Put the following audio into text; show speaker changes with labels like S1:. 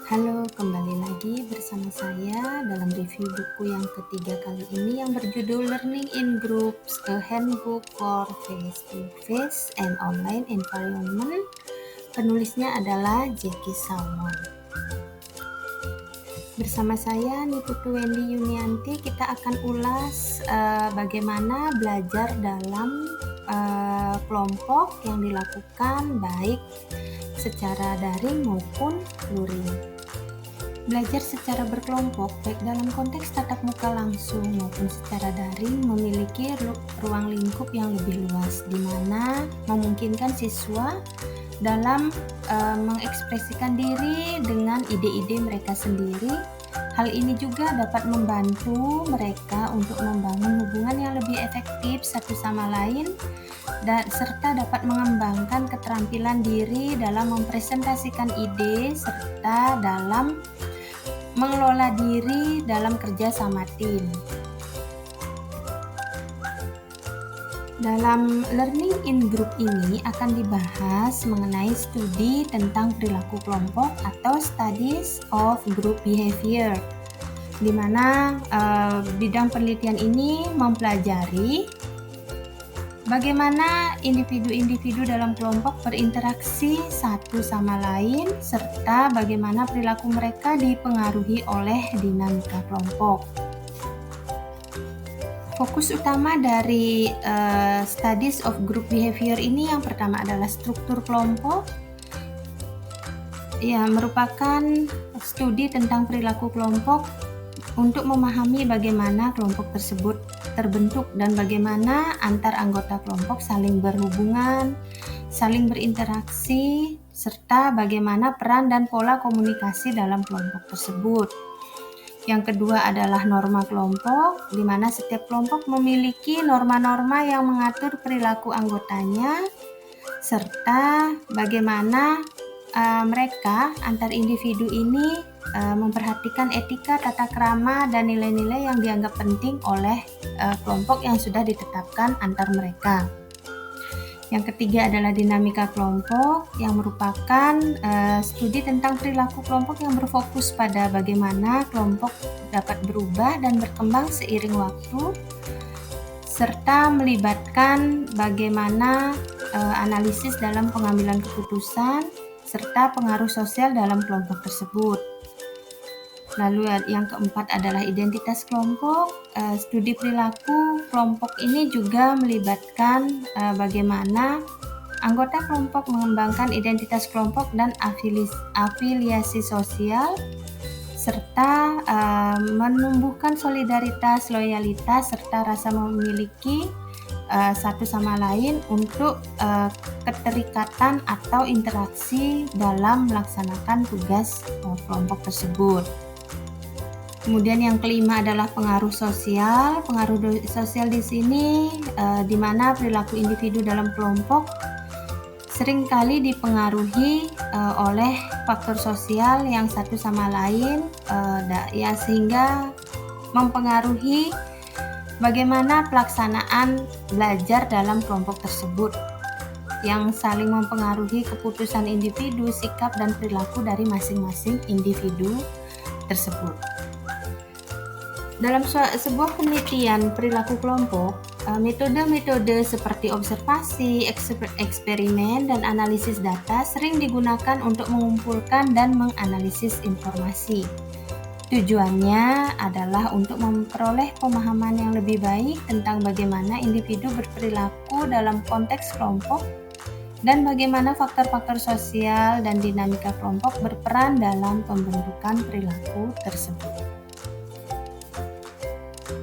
S1: Halo, kembali lagi bersama saya dalam review buku yang ketiga kali ini yang berjudul Learning in Groups, A Handbook for Face-to-Face and Online Environment. Penulisnya adalah Jackie Salmon. Bersama saya Niputu Wendy Yunianti, kita akan ulas bagaimana belajar dalam kelompok yang dilakukan baik secara daring maupun luring. Belajar secara berkelompok, baik dalam konteks tatap muka langsung maupun secara daring, memiliki ruang lingkup yang lebih luas, di mana memungkinkan siswa dalam mengekspresikan diri dengan ide-ide mereka sendiri. Hal ini juga dapat membantu mereka untuk membangun hubungan yang lebih efektif satu sama lain, dan serta dapat mengembangkan keterampilan diri dalam mempresentasikan ide serta dalam mengelola diri dalam kerja sama tim. Dalam learning in group ini akan dibahas mengenai studi tentang perilaku kelompok atau studies of group behavior, di mana bidang penelitian ini mempelajari bagaimana individu-individu dalam kelompok berinteraksi satu sama lain, serta bagaimana perilaku mereka dipengaruhi oleh dinamika kelompok. Fokus utama dari studies of group behavior ini yang pertama adalah struktur kelompok. Ya, merupakan studi tentang perilaku kelompok untuk memahami bagaimana kelompok tersebut terbentuk dan bagaimana antar anggota kelompok saling berhubungan, saling berinteraksi, serta bagaimana peran dan pola komunikasi dalam kelompok tersebut. Yang kedua adalah norma kelompok, di mana setiap kelompok memiliki norma-norma yang mengatur perilaku anggotanya, serta bagaimana mereka antar individu ini memperhatikan etika, tata krama, dan nilai-nilai yang dianggap penting oleh kelompok yang sudah ditetapkan antar mereka. Yang ketiga adalah dinamika kelompok, yang merupakan studi tentang perilaku kelompok yang berfokus pada bagaimana kelompok dapat berubah dan berkembang seiring waktu, serta melibatkan bagaimana analisis dalam pengambilan keputusan, serta pengaruh sosial dalam kelompok tersebut. Lalu yang keempat adalah identitas kelompok. Studi perilaku kelompok ini juga melibatkan bagaimana anggota kelompok mengembangkan identitas kelompok dan afiliasi sosial, serta menumbuhkan solidaritas, loyalitas, serta rasa memiliki satu sama lain untuk keterikatan atau interaksi dalam melaksanakan tugas kelompok tersebut. Kemudian yang kelima adalah pengaruh sosial. Pengaruh sosial di sini di mana perilaku individu dalam kelompok seringkali dipengaruhi oleh faktor sosial yang satu sama lain, sehingga mempengaruhi bagaimana pelaksanaan belajar dalam kelompok tersebut, yang saling mempengaruhi keputusan individu, sikap, dan perilaku dari masing-masing individu tersebut. Dalam sebuah penelitian perilaku kelompok, metode-metode seperti observasi, eksperimen, dan analisis data sering digunakan untuk mengumpulkan dan menganalisis informasi. Tujuannya adalah untuk memperoleh pemahaman yang lebih baik tentang bagaimana individu berperilaku dalam konteks kelompok dan bagaimana faktor-faktor sosial dan dinamika kelompok berperan dalam pembentukan perilaku tersebut.